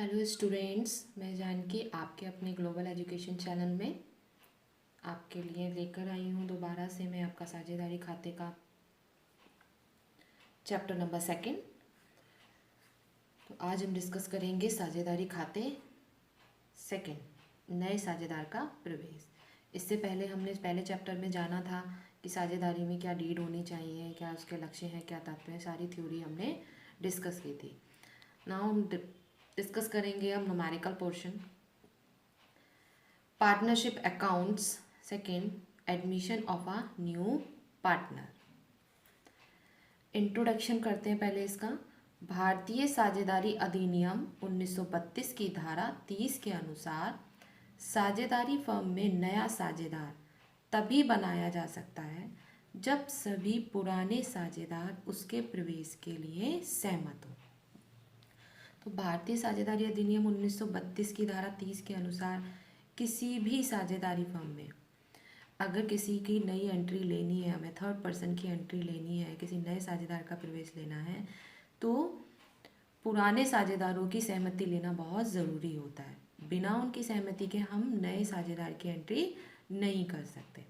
Hello students, मैं जानकी आपके अपने ग्लोबल एजुकेशन चैनल में आपके लिए लेकर आई हूँ दोबारा से मैं आपका साझेदारी खाते का चैप्टर नंबर 2। तो आज हम डिस्कस करेंगे साझेदारी खाते 2, नए साझेदार का प्रवेश। इससे पहले हमने पहले चैप्टर में जाना था कि साझेदारी में क्या डीड होनी चाहिए, क्या उसके लक्ष्य हैं, क्या तात्पर्य, सारी थ्योरी हमने डिस्कस की थी। नाउ हम डिस्कस करेंगे अब numerical portion, partnership accounts 2, admission of a new partner. Introduction करते हैं पहले इसका। भारतीय साझेदारी अधिनियम 1932 की धारा 30 के अनुसार साझेदारी फर्म में नया साझेदार तभी बनाया जा सकता है जब सभी पुराने साझेदार उसके प्रवेश के लिए सहमत हो। तो भारतीय साझेदारी अधिनियम 1932 की धारा 30 के अनुसार किसी भी साझेदारी फर्म में अगर किसी की नई एंट्री लेनी है, हमें थर्ड पर्सन की एंट्री लेनी है, किसी नए साझेदार का प्रवेश लेना है, तो पुराने साझेदारों की सहमति लेना बहुत ज़रूरी होता है। बिना उनकी सहमति के हम नए साझेदार की एंट्री नहीं कर सकते।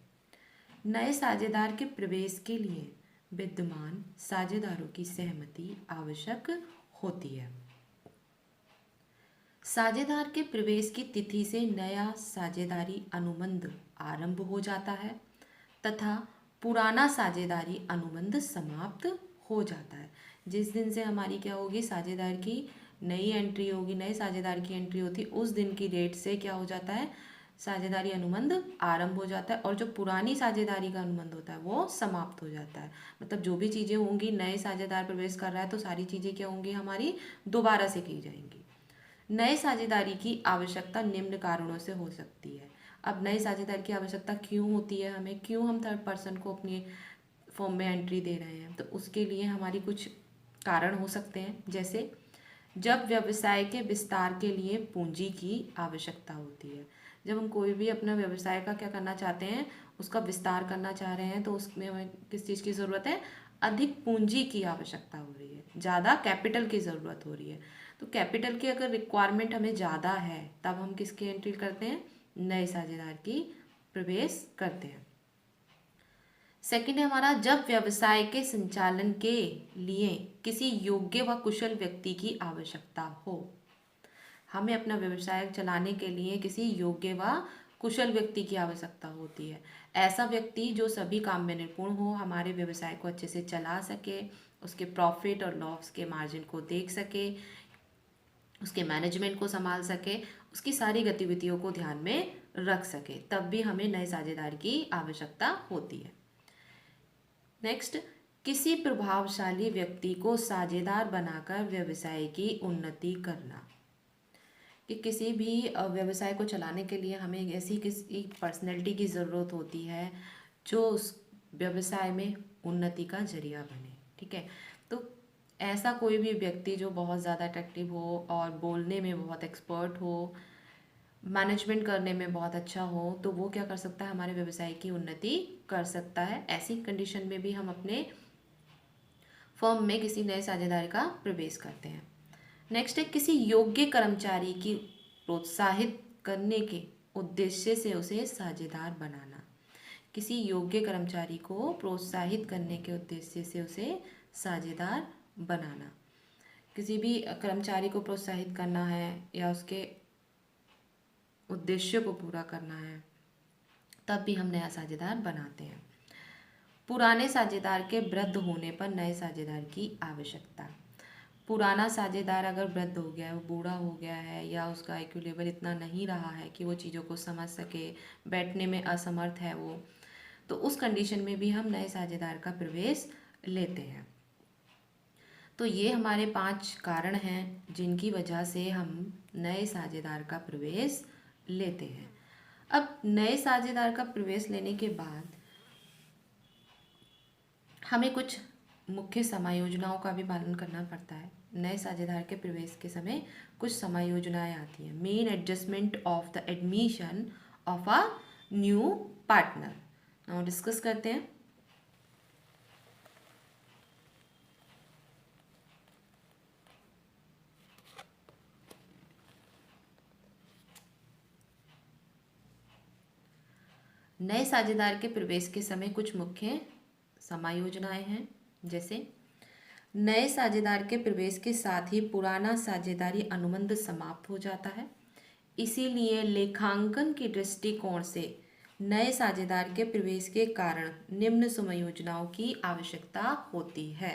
नए साझेदार के प्रवेश के लिए विद्यमान साझेदारों की सहमति आवश्यक होती है। साझेदार के प्रवेश की तिथि से नया साझेदारी अनुबंध आरंभ हो जाता है तथा पुराना साझेदारी अनुबंध समाप्त हो जाता है। जिस दिन से हमारी क्या होगी, साझेदार की नई एंट्री होगी, नए साझेदार की एंट्री होती, उस दिन की डेट से क्या हो जाता है, साझेदारी अनुबंध आरंभ हो जाता है और जो पुरानी साझेदारी का अनुबंध होता है वो समाप्त हो जाता है। मतलब जो भी चीज़ें होंगी, नए साझेदार प्रवेश कर रहा है तो सारी चीज़ें क्या होंगी, हमारी दोबारा से की जाएंगी। नए साझेदारी की आवश्यकता निम्न कारणों से हो सकती है। अब नए साझेदार की आवश्यकता क्यों होती है, हमें क्यों हम थर्ड पर्सन को अपनी फॉर्म में एंट्री दे रहे हैं, तो उसके लिए हमारी कुछ कारण हो सकते हैं। जैसे जब व्यवसाय के विस्तार के लिए पूंजी की आवश्यकता होती है। जब हम कोई भी अपना व्यवसाय का क्या करना चाहते हैं, उसका विस्तार करना चाह रहे हैं, तो उसमें हमें किस चीज़ की ज़रूरत है, अधिक पूंजी की आवश्यकता हो रही है, ज़्यादा कैपिटल की ज़रूरत हो रही है। तो कैपिटल की अगर रिक्वायरमेंट हमें ज़्यादा है तब हम किसकी एंट्री करते हैं, नए साझेदार की प्रवेश करते हैं। सेकंड है हमारा, जब व्यवसाय के संचालन के लिए किसी योग्य व कुशल व्यक्ति की आवश्यकता हो। हमें अपना व्यवसाय चलाने के लिए किसी योग्य व कुशल व्यक्ति की आवश्यकता होती है। ऐसा व्यक्ति जो सभी काम में निपुण हो, हमारे व्यवसाय को अच्छे से चला सके, उसके प्रॉफिट और लॉस के मार्जिन को देख सके, उसके मैनेजमेंट को संभाल सके, उसकी सारी गतिविधियों को ध्यान में रख सके, तब भी हमें नए साझेदार की आवश्यकता होती है। नेक्स्ट, किसी प्रभावशाली व्यक्ति को साझेदार बनाकर व्यवसाय की उन्नति करना। कि किसी भी व्यवसाय को चलाने के लिए हमें ऐसी किसी पर्सनैलिटी की ज़रूरत होती है जो उस व्यवसाय में उन्नति का जरिया बने। ठीक है, तो ऐसा कोई भी व्यक्ति जो बहुत ज़्यादा अट्रैक्टिव हो और बोलने में बहुत एक्सपर्ट हो, मैनेजमेंट करने में बहुत अच्छा हो, तो वो क्या कर सकता है, हमारे व्यवसाय की उन्नति कर सकता है। ऐसी कंडीशन में भी हम अपने फर्म में किसी नए साझेदार का प्रवेश करते हैं। नेक्स्ट है, किसी योग्य कर्मचारी की प्रोत्साहित करने के उद्देश्य से उसे साझेदार बनाना। किसी योग्य कर्मचारी को प्रोत्साहित करने के उद्देश्य से उसे साझेदार बनाना। किसी भी कर्मचारी को प्रोत्साहित करना है या उसके उद्देश्य को पूरा करना है, तब भी हम नया साझेदार बनाते हैं। पुराने साझेदार के वृद्ध होने पर नए साझेदार की आवश्यकता। पुराना साझेदार अगर वृद्ध हो गया है, वो बूढ़ा हो गया है, या उसका IQ लेवल इतना नहीं रहा है कि वो चीज़ों को समझ सके, बैठने में असमर्थ है वो, तो उस कंडीशन में भी हम नए साझेदार का प्रवेश लेते हैं। तो ये हमारे 5 कारण हैं जिनकी वजह से हम नए साझेदार का प्रवेश लेते हैं। अब नए साझेदार का प्रवेश लेने के बाद हमें कुछ मुख्य समायोजनाओं का भी पालन करना पड़ता है। नए साझेदार के प्रवेश के समय कुछ समायोजनाएं आती हैं। Main adjustment of the admission of a new partner now discuss करते हैं। नए साझेदार के प्रवेश के समय कुछ मुख्य समायोजनाएं हैं। जैसे नए साझेदार के प्रवेश के साथ ही पुराना साझेदारी अनुबंध समाप्त हो जाता है। इसीलिए लेखांकन की दृष्टिकोण से नए साझेदार के प्रवेश के कारण निम्न समायोजनाओं की आवश्यकता होती है।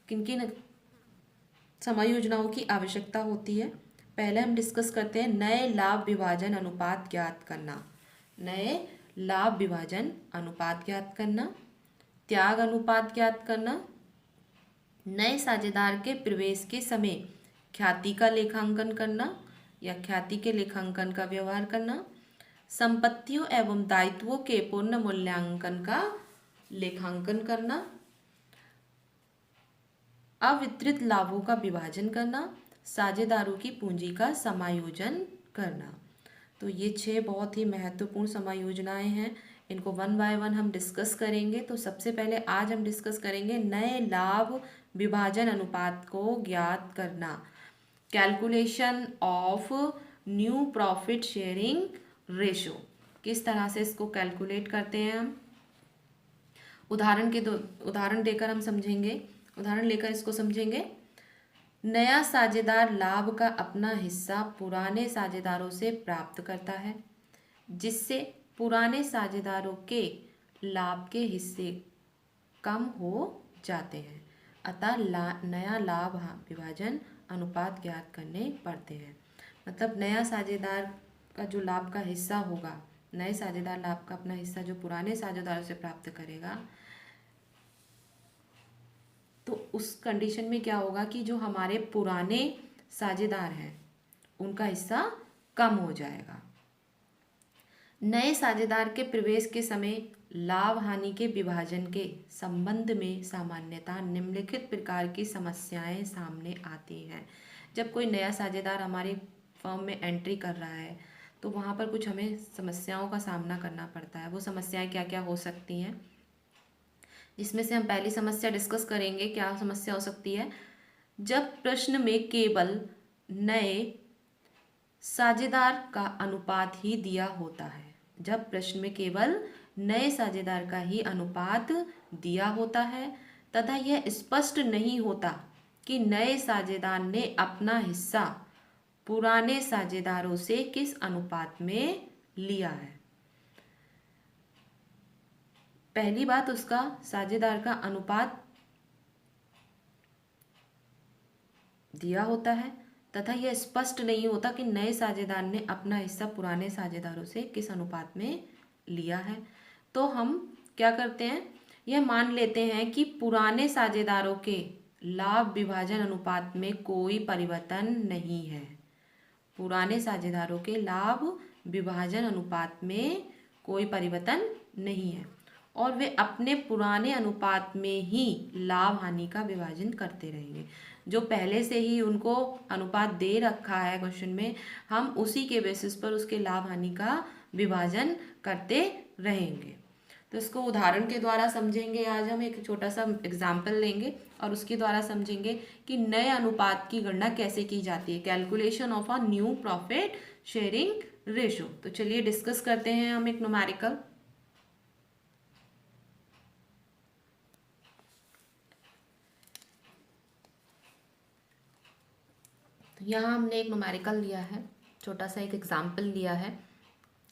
किन किन समायोजनाओं की आवश्यकता होती है? पहले हम डिस्कस करते हैं नए लाभ विभाजन अनुपात ज्ञात करना। नए लाभ विभाजन अनुपात ज्ञात करना, त्याग अनुपात ज्ञात करना, नए साझेदार के प्रवेश के समय ख्याति का लेखांकन करना या ख्याति के लेखांकन का व्यवहार करना, संपत्तियों एवं दायित्वों के पूर्ण मूल्यांकन का लेखांकन करना, अवितरित लाभों का विभाजन करना, साझेदारों की पूंजी का समायोजन करना। तो ये 6 बहुत ही महत्वपूर्ण समायोजनाएं हैं। इनको वन बाय वन हम डिस्कस करेंगे। तो सबसे पहले आज हम डिस्कस करेंगे नए लाभ विभाजन अनुपात को ज्ञात करना, calculation of new profit sharing ratio. किस तरह से इसको कैलकुलेट करते हैं हम उदाहरण देकर हम समझेंगे। उदाहरण लेकर इसको समझेंगे। नया साझेदार लाभ का अपना हिस्सा पुराने साझेदारों से प्राप्त करता है, जिससे पुराने साझेदारों के लाभ के हिस्से कम हो जाते हैं। अतः नया लाभ विभाजन अनुपात ज्ञात करने पड़ते हैं। मतलब नया साझेदार का जो लाभ का हिस्सा होगा, नए साझेदार लाभ का अपना हिस्सा जो पुराने साझेदारों से प्राप्त करेगा, तो उस कंडीशन में क्या होगा कि जो हमारे पुराने साझेदार हैं उनका हिस्सा कम हो जाएगा। नए साझेदार के प्रवेश के समय लाभ हानि के विभाजन के संबंध में सामान्यतः निम्नलिखित प्रकार की समस्याएं सामने आती हैं। जब कोई नया साझेदार हमारी फर्म में एंट्री कर रहा है तो वहाँ पर कुछ हमें समस्याओं का सामना करना पड़ता है। वो समस्याएं क्या क्या हो सकती हैं, इसमें से हम पहली समस्या डिस्कस करेंगे। क्या समस्या हो सकती है? जब प्रश्न में केवल नए साझेदार का अनुपात ही दिया होता है, जब प्रश्न में केवल नए साझेदार का ही अनुपात दिया होता है तथा यह स्पष्ट नहीं होता कि नए साझेदार ने अपना हिस्सा पुराने साझेदारों से किस अनुपात में लिया है। पहली बात, उसका साझेदार का अनुपात दिया होता है तथा यह स्पष्ट नहीं होता कि नए साझेदार ने अपना हिस्सा पुराने साझेदारों से किस अनुपात में लिया है। तो हम क्या करते हैं, यह मान लेते हैं कि पुराने साझेदारों के लाभ विभाजन अनुपात में कोई परिवर्तन नहीं है। पुराने साझेदारों के लाभ विभाजन अनुपात में कोई परिवर्तन नहीं है और वे अपने पुराने अनुपात में ही लाभ हानि का विभाजन करते रहेंगे। जो पहले से ही उनको अनुपात दे रखा है क्वेश्चन में, हम उसी के बेसिस पर उसके लाभ हानि का विभाजन करते रहेंगे। तो इसको उदाहरण के द्वारा समझेंगे। आज हम एक छोटा सा एग्जाम्पल लेंगे और उसके द्वारा समझेंगे कि नए अनुपात की गणना कैसे की जाती है, calculation of a new profit sharing ratio. तो चलिए डिस्कस करते हैं हम एक न्यूमेरिकल। यहाँ हमने एक न्यूमेरिकल लिया है, छोटा सा एक एग्जाम्पल लिया है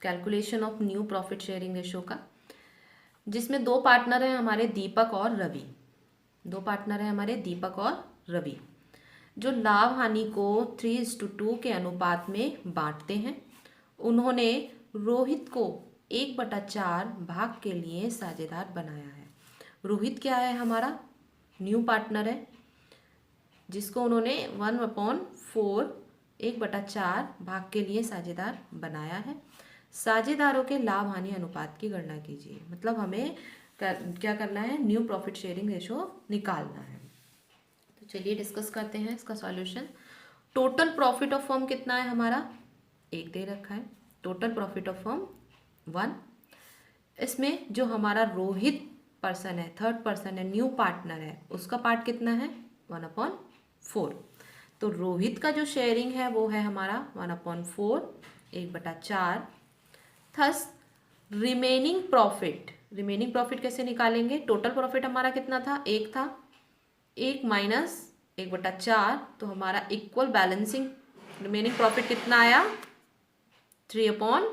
calculation of new profit sharing ratio का, जिसमें 2 पार्टनर हैं हमारे दीपक और रवि। 2 पार्टनर हैं हमारे दीपक और रवि, जो लाभ हानि को 3:2 के अनुपात में बांटते हैं। उन्होंने रोहित को 1/4 भाग के लिए साझेदार बनाया है। रोहित क्या है, हमारा न्यू पार्टनर है, जिसको उन्होंने 1/4 1/4 भाग के लिए साझेदार बनाया है। साझेदारों के लाभ हानि अनुपात की गणना कीजिए। मतलब हमें क्या करना है, न्यू प्रॉफिट शेयरिंग रेशो निकालना है। तो चलिए डिस्कस करते हैं इसका solution. Total profit of firm कितना है हमारा, 1 दे रखा है। Total profit of firm 1। इसमें जो हमारा रोहित पर्सन है, थर्ड पर्सन है, न्यू पार्टनर है, उसका पार्ट कितना है, 1/4। तो रोहित का जो शेयरिंग है वो है हमारा 1/4 1/4। थस रिमेनिंग प्रॉफिट कैसे निकालेंगे? टोटल प्रॉफिट हमारा कितना था? 1 था, 1 माइनस 1/4, तो हमारा इक्वल बैलेंसिंग रिमेनिंग प्रॉफिट कितना आया? 3/,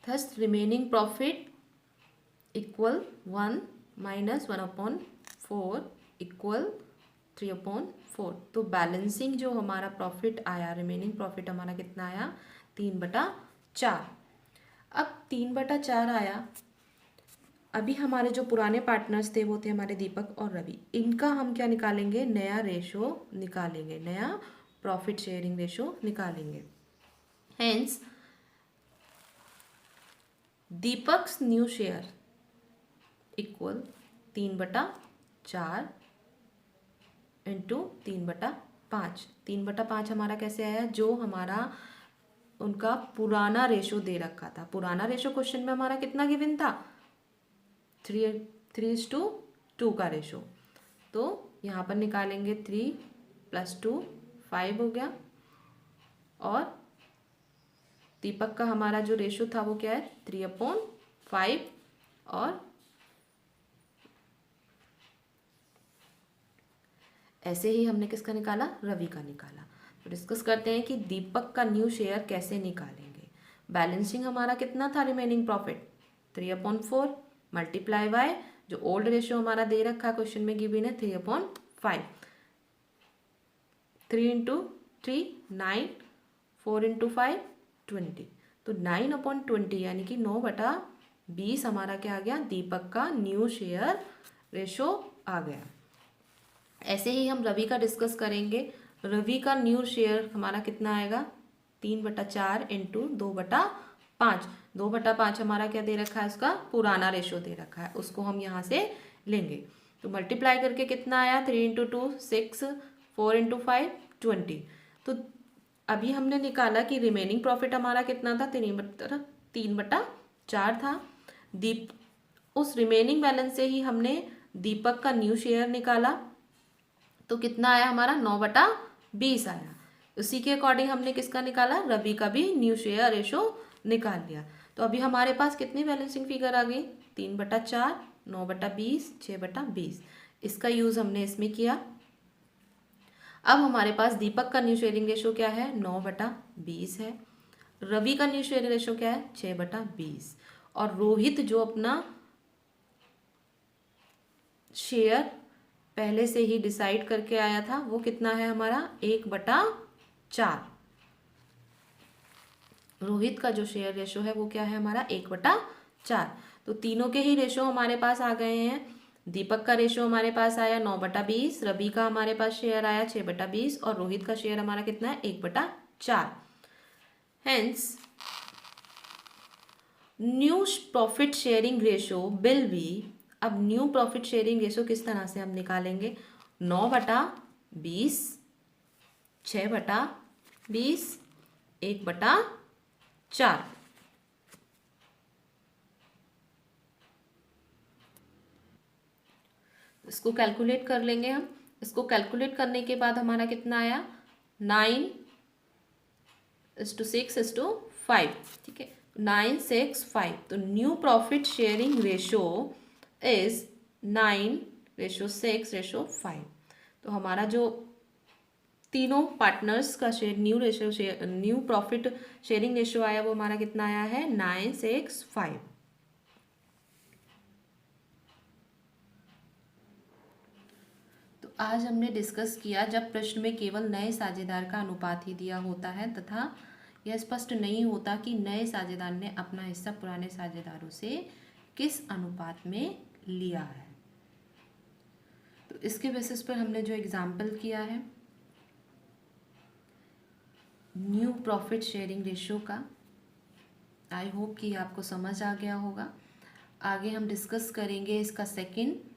thus remaining profit equal 1 minus 1/4 equal 3/4। तो बैलेंसिंग जो हमारा प्रॉफिट आया, रिमेनिंग प्रॉफिट हमारा कितना आया? 3/4। अब 3/4 आया। अभी हमारे जो पुराने पार्टनर्स थे वो थे हमारे दीपक और रवि, इनका हम क्या निकालेंगे? नया रेशो निकालेंगे, नया प्रॉफिट शेयरिंग रेशो निकालेंगे। Hence Deepak's new share equal 3/4 into 3/5। 3/5 हमारा कैसे आया? जो हमारा उनका पुराना रेशो दे रखा था। पुराना रेशो क्वेश्चन में हमारा कितना गिवन था? 3:2 का रेशो। तो यहाँ पर निकालेंगे 3 + 2 5 हो गया। और दीपक का हमारा जो रेशो था वो क्या है? 3/5। और ऐसे ही हमने किसका निकाला? रवि का निकाला। तो डिस्कस करते हैं कि दीपक का न्यू शेयर कैसे निकालेंगे। बैलेंसिंग हमारा कितना था? रिमेनिंग प्रॉफिट 3/4 मल्टीप्लाई बाय जो ओल्ड रेशियो हमारा दे रखा है क्वेश्चन में गिवन है 3/5। 3 × 3 9, 4 × 5 20। तो 9/20 यानी कि 9/20 हमारा क्या आ गया? दीपक का न्यू शेयर रेशो आ गया। ऐसे ही हम रवि का डिस्कस करेंगे। रवि का न्यू शेयर हमारा कितना आएगा? 3/4 इंटू 2/5। 2/5 हमारा क्या दे रखा है? उसका पुराना रेशो दे रखा है, उसको हम यहाँ से लेंगे। तो मल्टीप्लाई करके कितना आया? 3 × 2 6, 4 × 5 20। तो अभी हमने निकाला कि रिमेनिंग प्रॉफिट हमारा कितना था? 3/4 था। उस रिमेनिंग बैलेंस से ही हमने दीपक का न्यू शेयर निकाला, तो कितना आया हमारा? 9/20 आया। उसी के अकॉर्डिंग हमने किसका निकाला? रवि का भी न्यू शेयर रेशो निकाल लिया। तो अभी हमारे पास कितनी बैलेंसिंग फिगर आ गई? 3/4, 9/20, 6/20। इसका यूज हमने इसमें किया। अब हमारे पास दीपक का न्यू शेयरिंग रेशो क्या है? 9/20 है। रवि का न्यू शेयरिंग रेशो क्या है? 6/20। और रोहित जो अपना शेयर पहले से ही डिसाइड करके आया था वो कितना है हमारा? 1/4। रोहित का जो शेयर रेशो है वो क्या है हमारा? 1/4। तो तीनों के ही रेशो हमारे पास आ गए हैं। दीपक का रेशो हमारे पास आया 9/20, रवि का हमारे पास शेयर आया 6/20 और रोहित का शेयर हमारा कितना है? 1/4। Hence new profit sharing ratio will be. अब न्यू प्रॉफिट शेयरिंग रेशो किस तरह से हम निकालेंगे? 9/20, 6/20, 1/4। इसको कैलकुलेट कर लेंगे हम। इसको कैलकुलेट करने के बाद हमारा कितना आया? 9:6:5। ठीक है, 9:6:5। तो new profit sharing ratio is 9:6:5। तो हमारा जो तीनों पार्टनर्स का share new profit sharing ratio आया वो हमारा कितना आया है? 9:6:5। तो आज हमने डिस्कस किया जब प्रश्न में केवल नए साझेदार का अनुपात ही दिया होता है तथा यह स्पष्ट नहीं होता कि नए साझेदार ने अपना हिस्सा पुराने साझेदारों से किस अनुपात में लिया है। तो इसके बेसिस पर हमने जो एग्जाम्पल किया है न्यू प्रॉफिट शेयरिंग रेशो का, आई होप कि आपको समझ आ गया होगा। आगे हम डिस्कस करेंगे इसका सेकंड